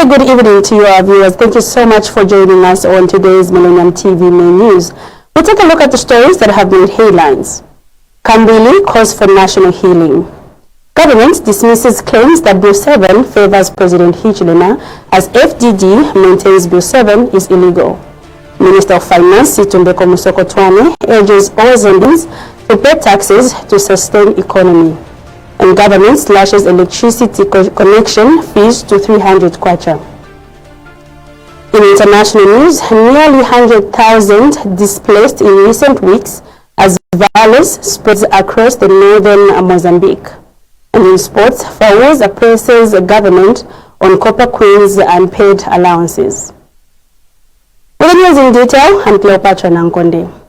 very good evening to you, our viewers. Thank you so much for joining us on today's Millennium TV Main News. We'll take a look at the stories that have made headlines. Kambili calls for national healing. Government dismisses claims that Bill 7 favors President Hichilema as FDD maintains Bill 7 is illegal. Minister of Finance Situmbeko Musokotwane urges all Zambians to pay taxes to sustain economy. And government slashes electricity connection fees to 300 kwacha. In international news, nearly 100,000 displaced in recent weeks as violence spreads across the northern Mozambique. And in sports, Fawaz presses the government on Copper Queen's unpaid allowances. With the news in detail, I'm Cleopatra Nankonde.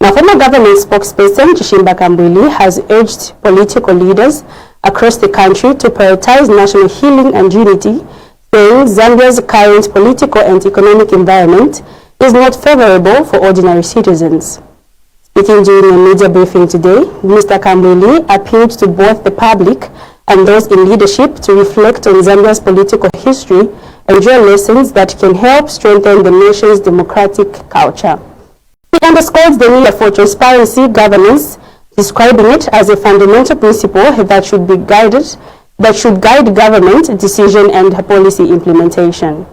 Now, former government spokesperson Chishimba Kambwili has urged political leaders across the country to prioritize national healing and unity, saying Zambia's current political and economic environment is not favorable for ordinary citizens. Speaking during a media briefing today, Mr. Kambwili appealed to both the public and those in leadership to reflect on Zambia's political history and draw lessons that can help strengthen the nation's democratic culture. He underscored the need for transparency governance, describing it as a fundamental principle that should guide government decision and policy implementation.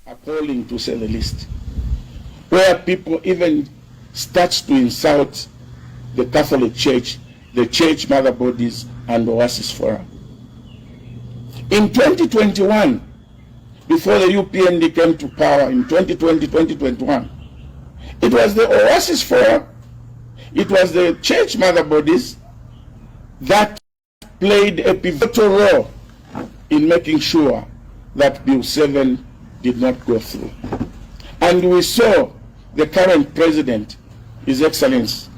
Appalling, to say the least, where people even start to insult the Catholic Church, the church mother bodies, and the Oasis Forum. In 2021, before the UPND came to power in 2020-2021, it was the Oasis Forum, it was the church mother bodies that played a pivotal role in making sure that Bill 7 did not go through. And we saw the current president, His Excellency,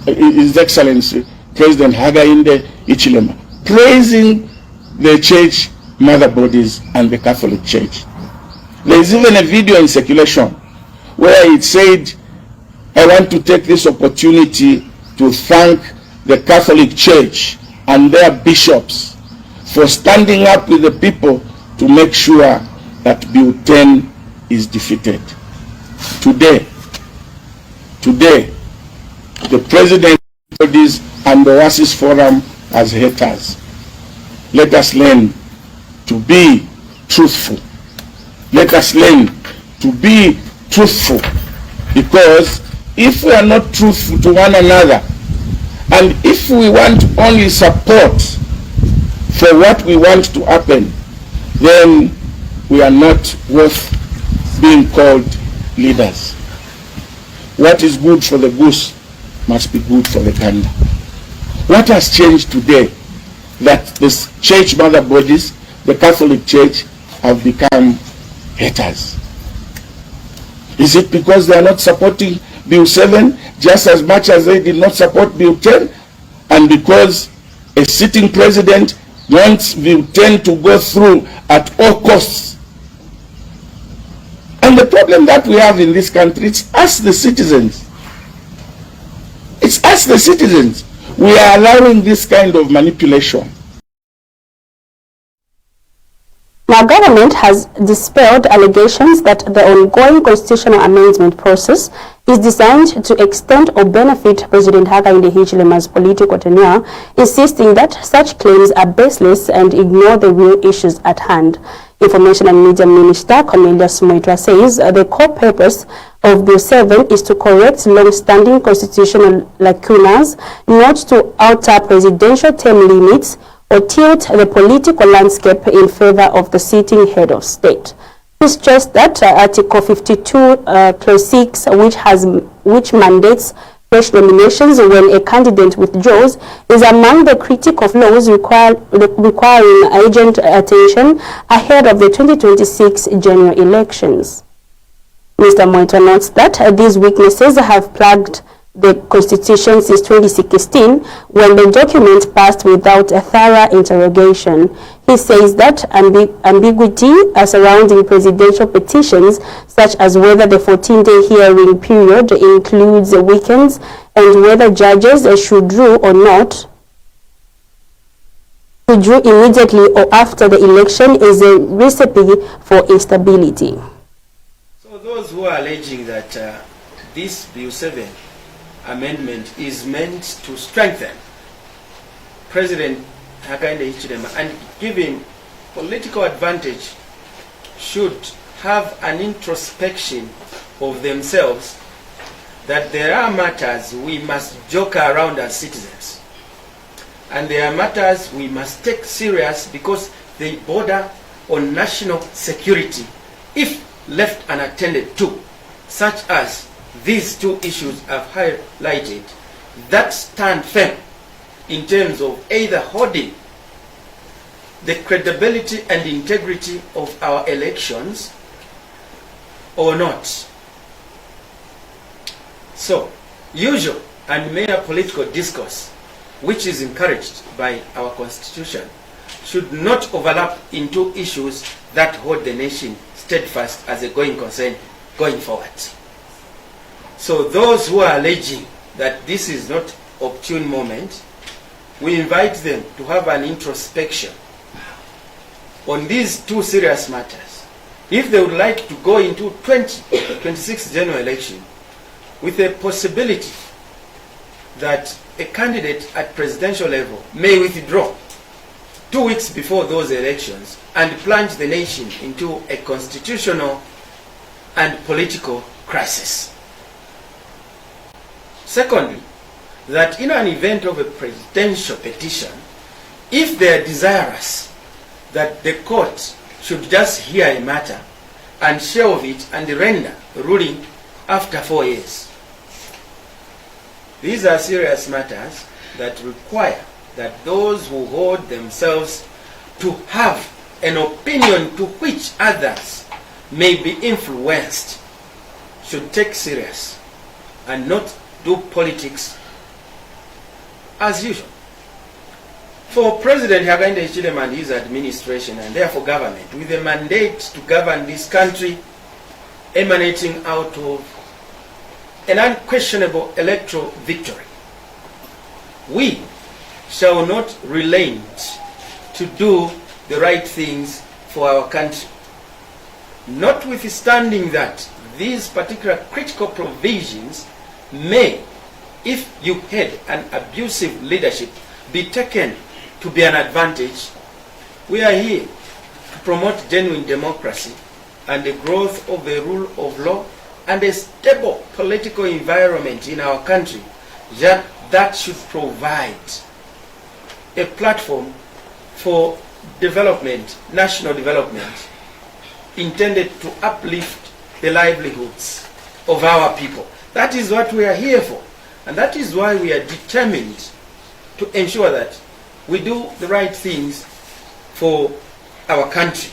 His Excellency President Hakainde Hichilema, praising the church mother bodies and the Catholic Church. There is even a video in circulation where it said, "I want to take this opportunity to thank the Catholic Church and their bishops for standing up with the people to make sure that Bill 10 is defeated." Today, the president bodies and the Oasis Forum as haters. Let us learn to be truthful. Let us learn to be truthful, because if we are not truthful to one another, and if we want only support for what we want to happen, then we are not worth being called leaders. What is good for the goose must be good for the gander. What has changed today that the church mother bodies, the Catholic Church, have become haters? Is it because they are not supporting Bill 7 just as much as they did not support Bill 10, and because a sitting president wants Bill 10 to go through at all costs? And the problem that we have in this country, it's us the citizens. It's us the citizens. We are allowing this kind of manipulation. Now, government has dispelled allegations that the ongoing constitutional amendment process is designed to extend or benefit President Hakainde Hichilema's political tenure, insisting that such claims are baseless and ignore the real issues at hand. Information and Media Minister Cornelius Mweetwa says the core purpose of Bill 7 is to correct long-standing constitutional lacunas, not to alter presidential term limits or tilt the political landscape in favor of the sitting head of state. He stressed that Article 52, Clause 6, which mandates fresh nominations when a candidate withdraws, is among the critical flaws requiring urgent attention ahead of the 2026 general elections. Mr. Mweetwa notes that these weaknesses have plagued the Constitution since 2016, when the document passed without a thorough interrogation. He says that ambiguity surrounding presidential petitions, such as whether the 14-day hearing period includes weekends and whether judges should rule or not, should rule immediately or after the election, is a recipe for instability. So those who are alleging that this Bill 7 amendment is meant to strengthen President Hakainde Hichilema and give him political advantage should have an introspection of themselves, that there are matters we must joke around as citizens, and there are matters we must take serious because they border on national security if left unattended to, such as these two issues I've highlighted, that stand firm in terms of either holding the credibility and integrity of our elections or not. So, usual and mere political discourse, which is encouraged by our Constitution, should not overlap into issues that hold the nation steadfast as a going concern going forward. So those who are alleging that this is not opportune moment, we invite them to have an introspection on these two serious matters. If they would like to go into 2026 general election with a possibility that a candidate at presidential level may withdraw 2 weeks before those elections and plunge the nation into a constitutional and political crisis. Secondly, that in an event of a presidential petition, if they are desirous that the court should just hear a matter and shelve it and render ruling after 4 years. These are serious matters that require that those who hold themselves to have an opinion to which others may be influenced should take serious and not do politics as usual. For President Hakainde Hichilema and his administration, and therefore government, with a mandate to govern this country emanating out of an unquestionable electoral victory, we shall not relent to do the right things for our country. Notwithstanding that these particular critical provisions may, if you had an abusive leadership, be taken to be an advantage, we are here to promote genuine democracy and the growth of the rule of law and a stable political environment in our country that should provide a platform for development, national development, intended to uplift the livelihoods of our people. That is what we are here for, and that is why we are determined to ensure that we do the right things for our country.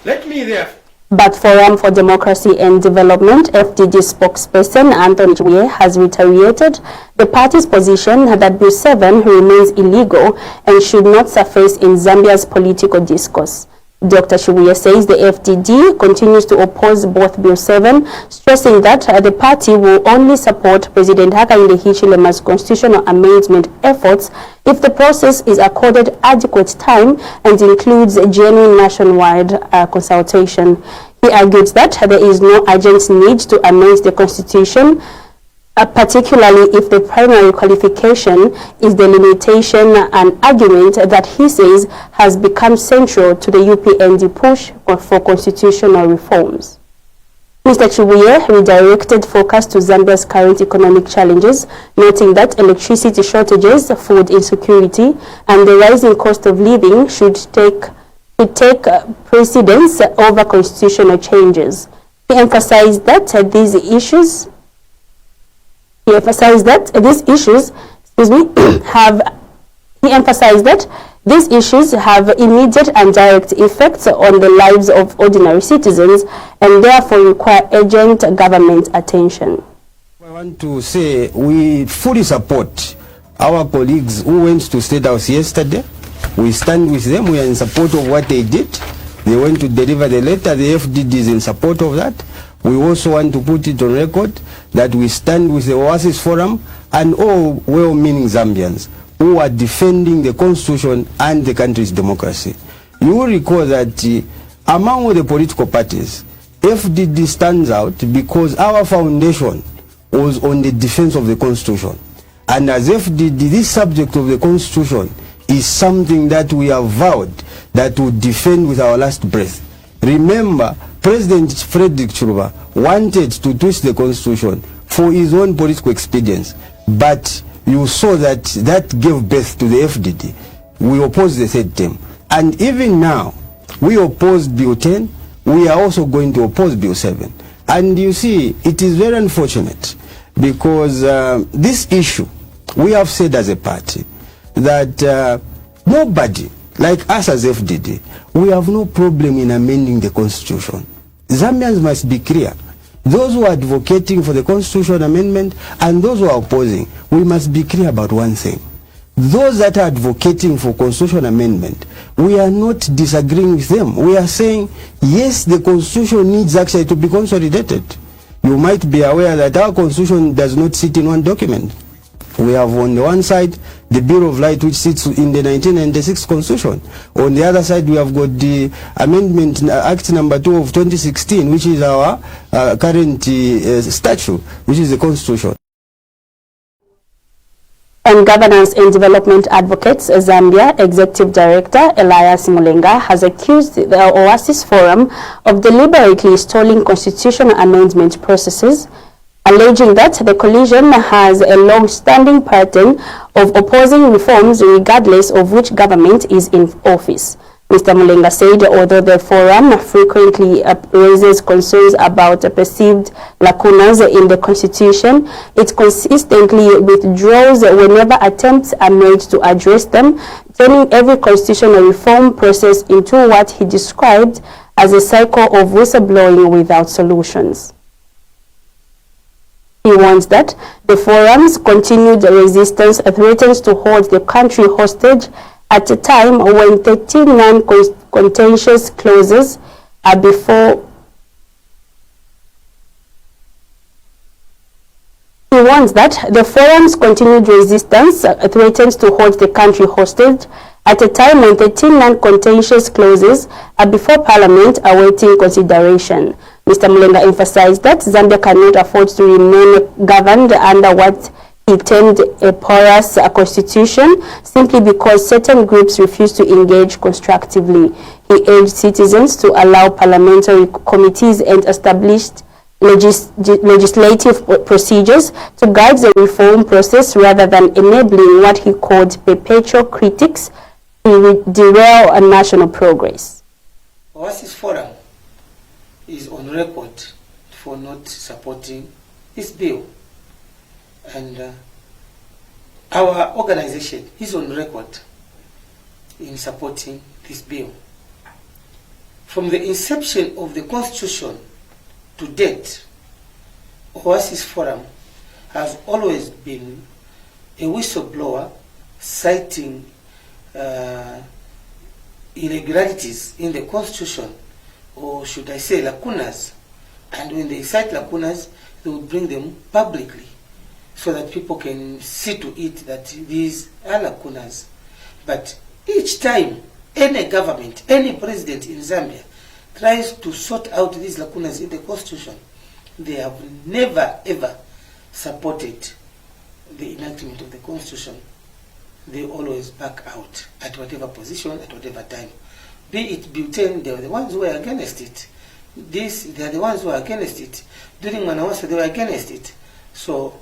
Let me therefore... But Forum for Democracy and Development, FDD spokesperson Anthony Mweetwa has reiterated the party's position that Bill 7 remains illegal and should not surface in Zambia's political discourse. Dr. Mweetwa says the FDD continues to oppose both Bill 7, stressing that the party will only support President Hakainde Hichilema's constitutional amendment efforts if the process is accorded adequate time and includes a genuine nationwide consultation. He argues that there is no urgent need to amend the constitution, particularly if the primary qualification is the limitation, an argument that he says has become central to the UPND push for constitutional reforms. Mr. Mweetwa redirected focus to Zambia's current economic challenges, noting that electricity shortages, food insecurity, and the rising cost of living should take precedence over constitutional changes. He emphasized that these issues have immediate and direct effects on the lives of ordinary citizens and therefore require urgent government attention. want to say we fully support our colleagues who went to State House yesterday. We stand with them. We are in support of what they did. They went to deliver the letter. The FDD is in support of that. We also want to put it on record that we stand with the Oasis Forum and all well-meaning Zambians who are defending the constitution and the country's democracy. You will recall that among the political parties, FDD stands out because our foundation was on the defense of the constitution. And as FDD, this subject of the constitution is something that we have vowed that we defend with our last breath. Remember, President Frederick Chiluba wanted to twist the constitution for his own political expedience, but you saw that that gave birth to the FDD. We opposed the third term. And even now, we opposed Bill 10, we are also going to oppose Bill 7. And you see, it is very unfortunate because this issue, we have said as a party that nobody, like us as FDD, we have no problem in amending the constitution. Zambians must be clear. Those who are advocating for the constitution amendment and those who are opposing, we must be clear about one thing. Those that are advocating for constitution amendment, we are not disagreeing with them. We are saying, yes, the constitution needs actually to be consolidated. You might be aware that our constitution does not sit in one document. We have on the one side the Bill of Rights, which sits in the 1996 Constitution. On the other side, we have got the Amendment Act number 2 of 2016, which is our current statute, which is the Constitution. On governance and development advocates, Zambia Executive Director Elias Mulenga has accused the Oasis Forum of deliberately stalling constitutional amendment processes, alleging that the coalition has a long-standing pattern of opposing reforms regardless of which government is in office. Mr. Mulenga said although the forum frequently raises concerns about perceived lacunas in the constitution, it consistently withdraws whenever attempts are made to address them, turning every constitutional reform process into what he described as a cycle of whistleblowing without solutions. He warns that the forum's continued resistance threatens to hold the country hostage at a time when 13 non-contentious clauses are before. He warns that the forum's continued resistance threatens to hold the country hostage at a time when 13 non-contentious clauses are before Parliament awaiting consideration. Mr. Mulenga emphasized that Zambia cannot afford to remain governed under what he termed a porous constitution simply because certain groups refuse to engage constructively. He urged citizens to allow parliamentary committees and established legislative procedures to guide the reform process rather than enabling what he called perpetual critics to derail national progress. Oasis Forum is on record for not supporting this bill. And our organization is on record in supporting this bill. From the inception of the Constitution to date, Oasis Forum has always been a whistleblower citing irregularities in the Constitution, or should I say lacunas. And when they cite lacunas, they would bring them publicly, so that people can see to it that these are lacunas. But each time any government, any president in Zambia tries to sort out these lacunas in the Constitution, they have never ever supported the enactment of the Constitution. They always back out at whatever position, at whatever time. Be it Bill 10, they were the ones who were against it. They are the ones who are against it. During Manawasa, they were against it. So,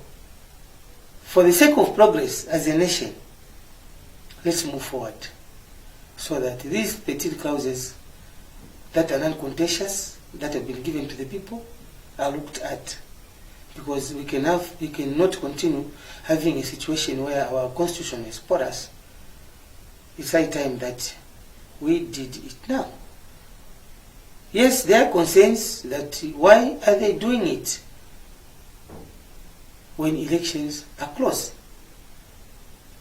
for the sake of progress as a nation, let's move forward so that these 13 clauses that are non-contentious, that have been given to the people, are looked at. Because we cannot continue having a situation where our constitution is porous. It's high time that we did it now. Yes, there are concerns that why are they doing it? when elections are close.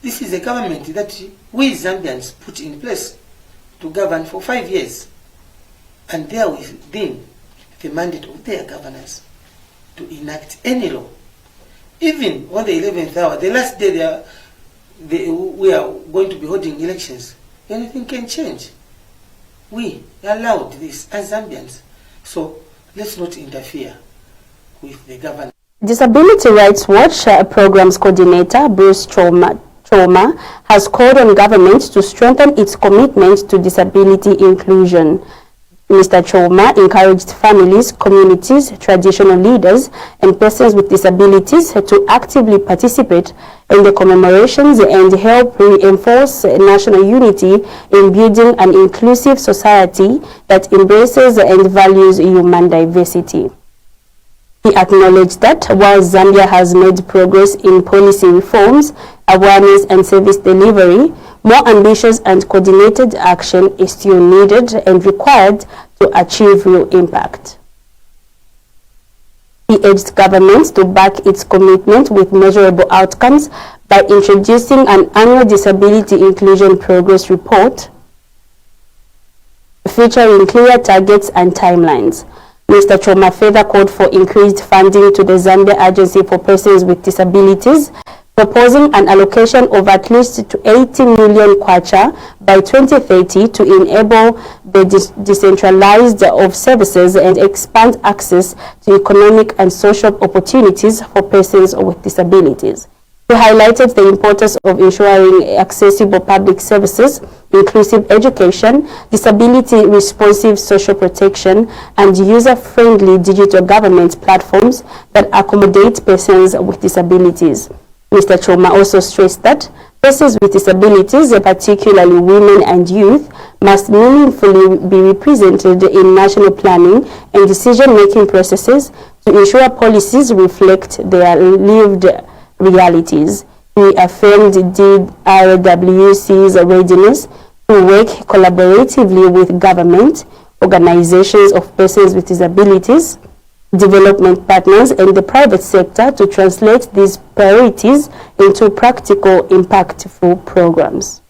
This is a government that we Zambians put in place to govern for 5 years, and they are within the mandate of their governors to enact any law. Even on the 11th hour, the last day we are going to be holding elections, anything can change. We allowed this as Zambians, so let's not interfere with the government. Disability Rights Watch Programs Coordinator Bruce Choma has called on government to strengthen its commitment to disability inclusion. Mr. Choma encouraged families, communities, traditional leaders, and persons with disabilities to actively participate in the commemorations and help reinforce national unity in building an inclusive society that embraces and values human diversity. He acknowledged that while Zambia has made progress in policy reforms, awareness and service delivery, more ambitious and coordinated action is still needed and required to achieve real impact. He urged governments to back its commitment with measurable outcomes by introducing an annual disability inclusion progress report featuring clear targets and timelines. Mr. Choma further called for increased funding to the Zambia Agency for Persons with Disabilities, proposing an allocation of at least 80 million kwacha by 2030 to enable the decentralized of services and expand access to economic and social opportunities for persons with disabilities. He highlighted the importance of ensuring accessible public services, inclusive education, disability-responsive social protection, and user-friendly digital government platforms that accommodate persons with disabilities. Mr. Choma also stressed that persons with disabilities, particularly women and youth, must meaningfully be represented in national planning and decision-making processes to ensure policies reflect their lived realities. He affirmed DRWC's readiness to work collaboratively with government, organizations of persons with disabilities, development partners, and the private sector to translate these priorities into practical, impactful programs.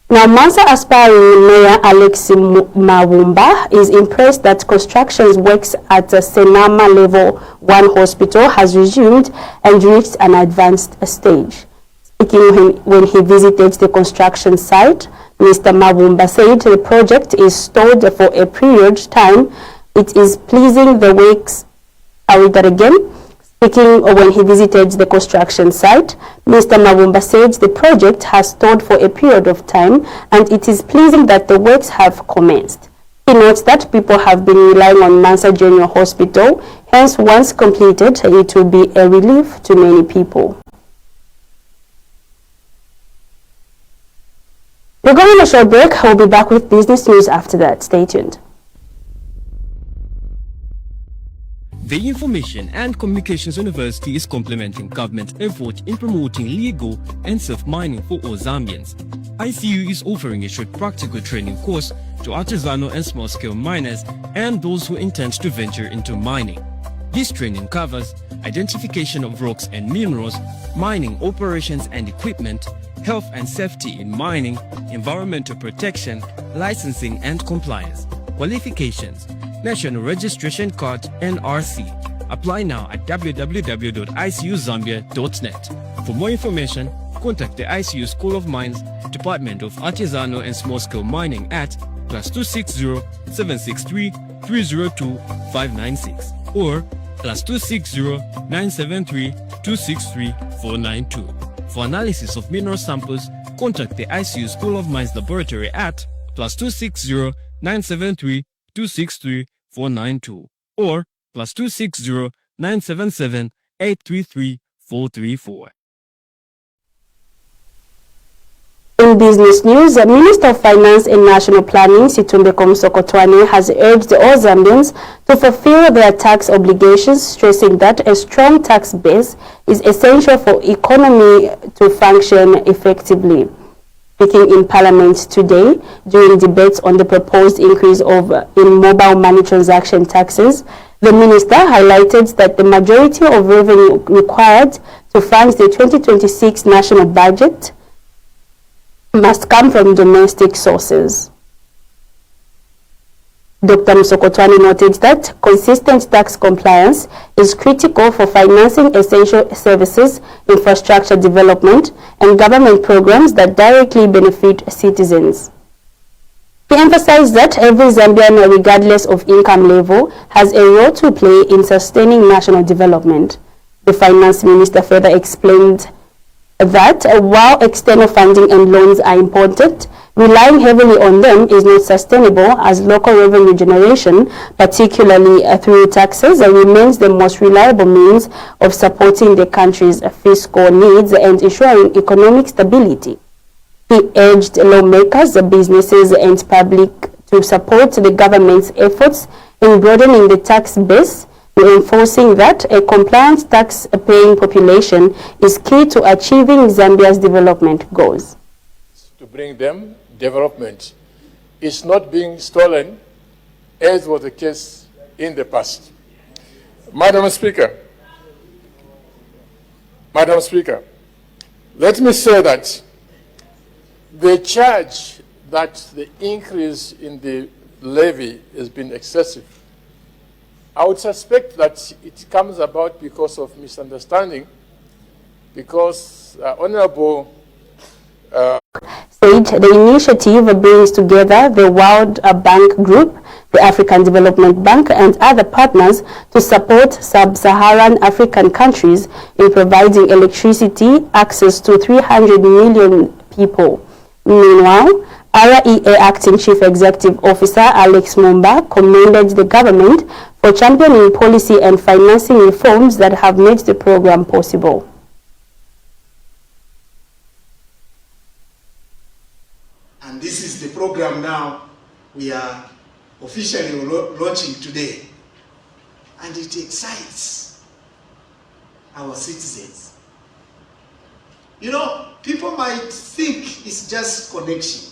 Now, Mansa aspiring Mayor Alex Mawumba is impressed that construction works at Senama Level 1 Hospital has resumed and reached an advanced stage. Speaking when he visited the construction site, Mr. Mawumba said the project is stalled for a period of time. It is pleasing the works. I read that again. Speaking when he visited the construction site, Mr. Mawumba said the project has stalled for a period of time and it is pleasing that the works have commenced. He notes that people have been relying on Mansa General Hospital, hence once completed, it will be a relief to many people. We're going on a short break. We'll be back with business news after that. Stay tuned. The Information and Communications University is complementing government effort in promoting legal and safe mining for all Zambians. ICU is offering a short practical training course to artisanal and small-scale miners and those who intend to venture into mining. This training covers identification of rocks and minerals, mining operations and equipment, health and safety in mining, environmental protection, licensing and compliance. Qualifications: National Registration Card NRC. Apply now at www.icuzambia.net. For more information, contact the ICU School of Mines, Department of Artisanal and Small-Scale Mining at +260 763 302 596 or +260 973 263 492. For analysis of mineral samples, contact the ICU School of Mines Laboratory at +260 973 263 492 or +260 977 833 434. In business news, the Minister of Finance and National Planning, Situmbe Komsokotwane, has urged all Zambians to fulfill their tax obligations, stressing that a strong tax base is essential for economy to function effectively. Speaking in Parliament today during debates on the proposed increase in mobile money transaction taxes, The minister highlighted that the majority of revenue required to fund the 2026 national budget must come from domestic sources. Dr. Musokotwani noted that consistent tax compliance is critical for financing essential services, infrastructure development, and government programs that directly benefit citizens. He emphasized that every Zambian, regardless of income level, has a role to play in sustaining national development. The finance minister further explained that while external funding and loans are important, relying heavily on them is not sustainable, as local revenue generation, particularly through taxes, remains the most reliable means of supporting the country's fiscal needs and ensuring economic stability. He urged lawmakers, businesses, and public to support the government's efforts in broadening the tax base, reinforcing that a compliant tax-paying population is key to achieving Zambia's development goals. To bring them development is not being stolen, as was the case in the past. Madam Speaker, let me say that the charge that the increase in the levy has been excessive, I would suspect that it comes about because of misunderstanding, because Honorable said the initiative brings together the World Bank Group, the African Development Bank, and other partners to support sub-Saharan African countries in providing electricity access to 300 million people. Meanwhile, REA Acting Chief Executive Officer Alex Mumba commended the government for championing policy and financing reforms that have made the program possible. And this is the program now we are officially launching today. And it excites our citizens. You know, people might think it's just connection.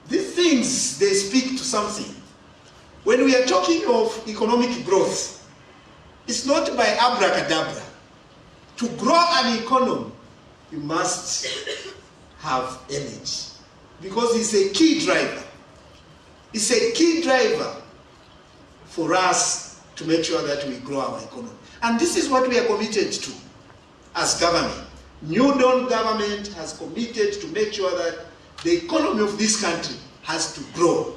These things, they speak to something. When we are talking of economic growth, it's not by abracadabra. To grow an economy, you must have energy, because it's a key driver. It's a key driver for us to make sure that we grow our economy. And this is what we are committed to as government. New Dawn government has committed to make sure that the economy of this country has to grow.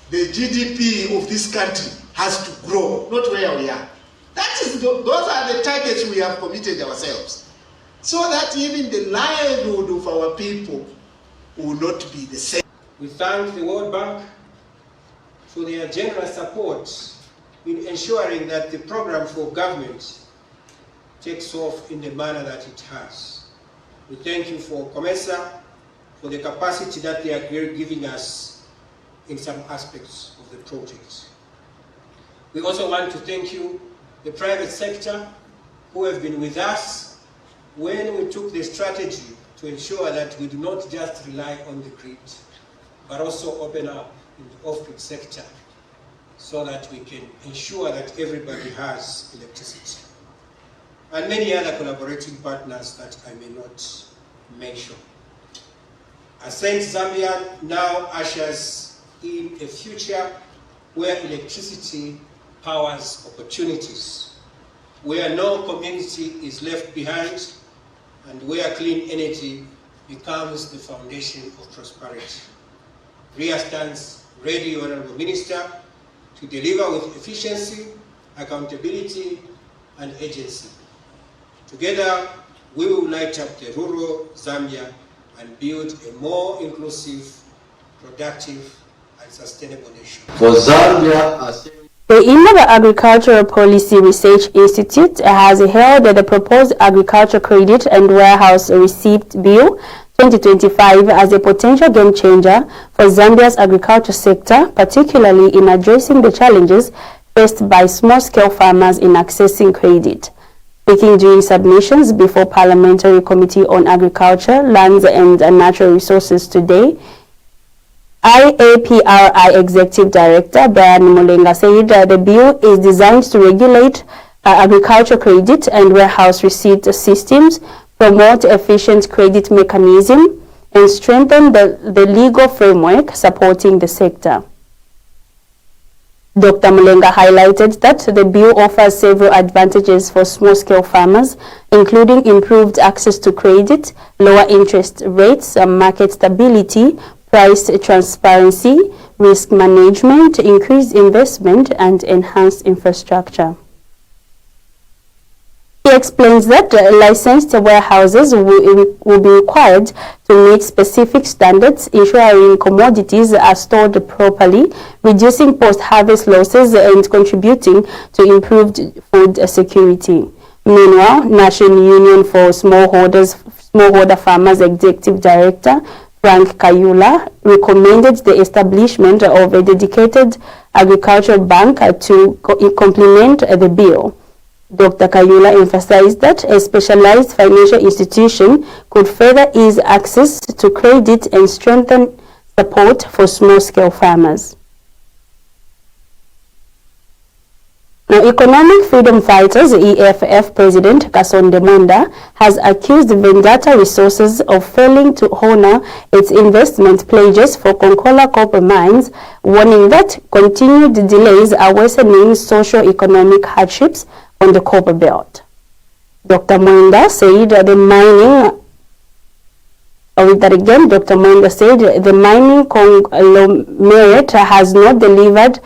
The GDP of this country has to grow, not where we are. Those are the targets we have committed ourselves, so that even the livelihood of our people will not be the same. We thank the World Bank for their generous support in ensuring that the program for government takes off in the manner that it has. We thank you for COMESA, for the capacity that they are giving us in some aspects of the project. We also want to thank you, the private sector, who have been with us when we took the strategy to ensure that we do not just rely on the grid, but also open up in the off-grid sector so that we can ensure that everybody has electricity. And many other collaborating partners that I may not mention. Ascent Zambia now ushers in a future where electricity powers opportunities, where no community is left behind, and where clean energy becomes the foundation of prosperity. REA stands ready, Honorable Minister, to deliver with efficiency, accountability, and agency. Together, we will light up the rural Zambia and build a more inclusive, productive, and sustainable nation. For Zambia, the Inaba Agricultural Policy Research Institute has held the proposed Agriculture Credit and Warehouse Receipt Bill 2025 as a potential game changer for Zambia's agriculture sector, particularly in addressing the challenges faced by small-scale farmers in accessing credit. Speaking during submissions before Parliamentary Committee on Agriculture, Lands and Natural Resources today, IAPRI Executive Director Brian Mulenga said the bill is designed to regulate agriculture credit and warehouse receipt systems, promote efficient credit mechanism, and strengthen the legal framework supporting the sector. Dr. Mulenga highlighted that the bill offers several advantages for small-scale farmers, including improved access to credit, lower interest rates, market stability, price transparency, risk management, increased investment, and enhanced infrastructure. He explains that licensed warehouses will be required to meet specific standards, ensuring commodities are stored properly, reducing post-harvest losses, and contributing to improved food security. Meanwhile, National Union for Smallholder Farmers Executive Director Frank Kayula recommended the establishment of a dedicated agricultural bank to complement the bill. Dr. Kayula emphasized that a specialized financial institution could further ease access to credit and strengthen support for small-scale farmers. Now, Economic Freedom Fighters EFF President Kasonde Mwenda has accused Vendata Resources of failing to honor its investment pledges for Konkola copper mines, warning that continued delays are worsening socio-economic hardships on the copper belt. Dr. Mwenda said the mining conglomerate has not delivered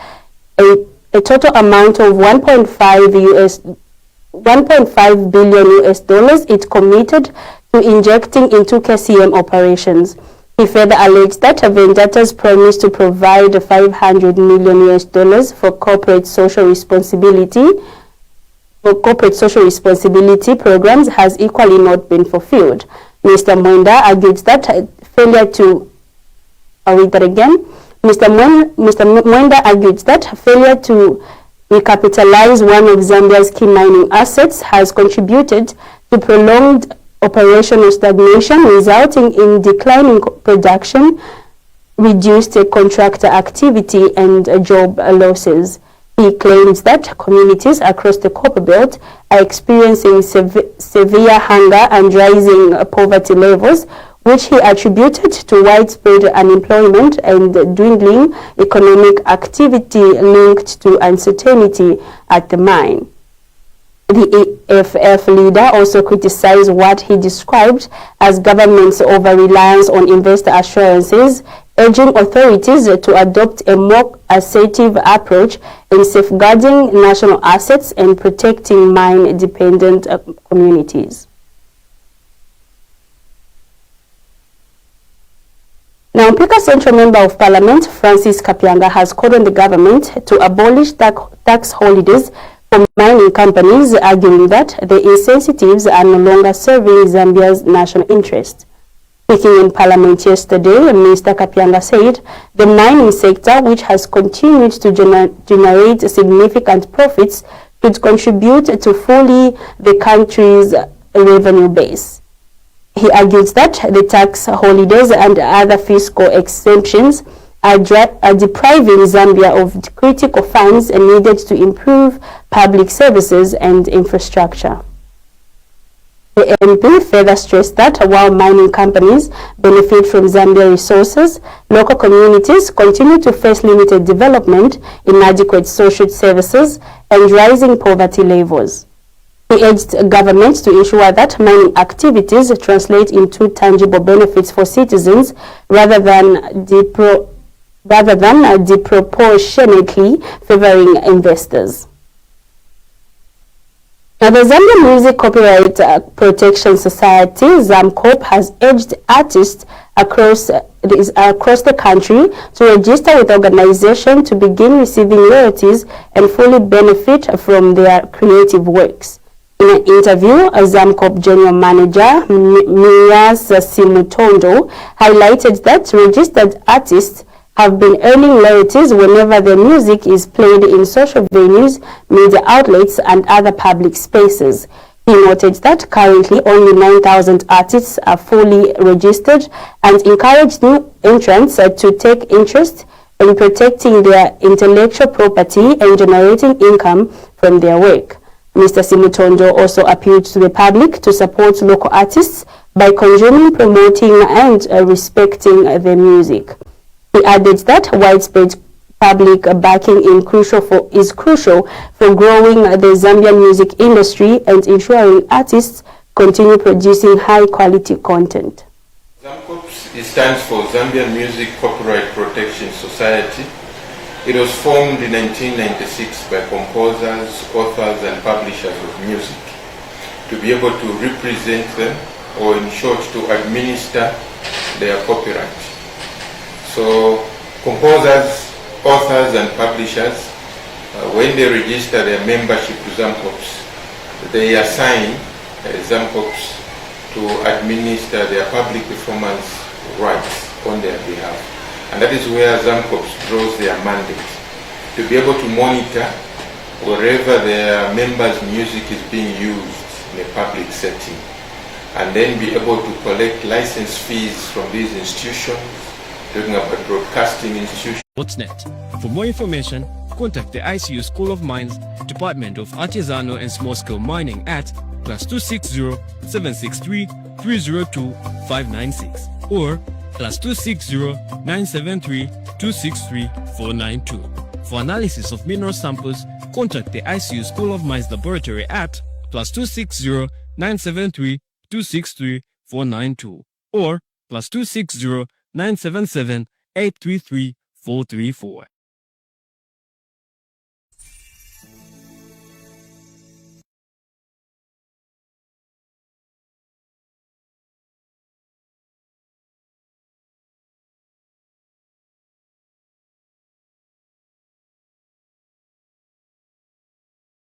a total amount of 1.5 billion US dollars it committed to injecting into KCM operations. He further alleged that Vendata's promise to provide 500 million US dollars for corporate social responsibility programs has equally not been fulfilled. Mr. Mwenda argued that Mr. Mwenda argued that failure to recapitalize one of Zambia's key mining assets has contributed to prolonged operational stagnation, resulting in declining production, reduced contractor activity, and job losses. He claims that communities across the copper belt are experiencing severe hunger and rising poverty levels, which he attributed to widespread unemployment and dwindling economic activity linked to uncertainty at the mine. The EFF leader also criticized what he described as government's over-reliance on investor assurances, urging authorities to adopt a more assertive approach in safeguarding national assets and protecting mine-dependent communities. Now, Mpika Central Member of Parliament Francis Kapyanga has called on the government to abolish tax holidays for mining companies, arguing that the incentives are no longer serving Zambia's national interest. Speaking in Parliament yesterday, Mr. Kapyanga said the mining sector, which has continued to generate significant profits, should contribute to fully the country's revenue base. He argues that the tax holidays and other fiscal exemptions are depriving Zambia of critical funds needed to improve public services and infrastructure. The MP further stressed that while mining companies benefit from Zambia resources, local communities continue to face limited development, inadequate social services, and rising poverty levels. He urged government to ensure that mining activities translate into tangible benefits for citizens rather than disproportionately favoring investors. Now, the Zambia Music Copyright Protection Society, ZAMCOP, has urged artists across the country to register with the organization to begin receiving royalties and fully benefit from their creative works. In an interview, ZAMCOP General Manager Miyas Simutondo highlighted that registered artists have been earning royalties whenever their music is played in social venues, media outlets, and other public spaces. He noted that currently only 9,000 artists are fully registered and encouraged new entrants to take interest in protecting their intellectual property and generating income from their work. Mr. Simutondo also appealed to the public to support local artists by consuming, promoting and respecting their music. He added that widespread public backing is crucial for growing the Zambian music industry and ensuring artists continue producing high-quality content. ZAMCOPS stands for Zambian Music Copyright Protection Society. It was formed in 1996 by composers, authors and publishers of music to be able to represent them, or in short, to administer their copyright. So composers, authors and publishers, when they register their membership to ZAMCOPS, they assign ZAMCOPS to administer their public performance rights on their behalf. And that is where ZAMCOPS draws their mandate, to be able to monitor wherever their members' music is being used in a public setting, and then be able to collect license fees from these institutions, talking about broadcasting institutions. .net. For more information, contact the ICU School of Mines, Department of Artisanal and Small-Scale Mining at +260 763 302 596 or +260 973 263 492. For analysis of mineral samples, contact the ICU School of Mines Laboratory at +260 973 263 492 or +260 977 833 434.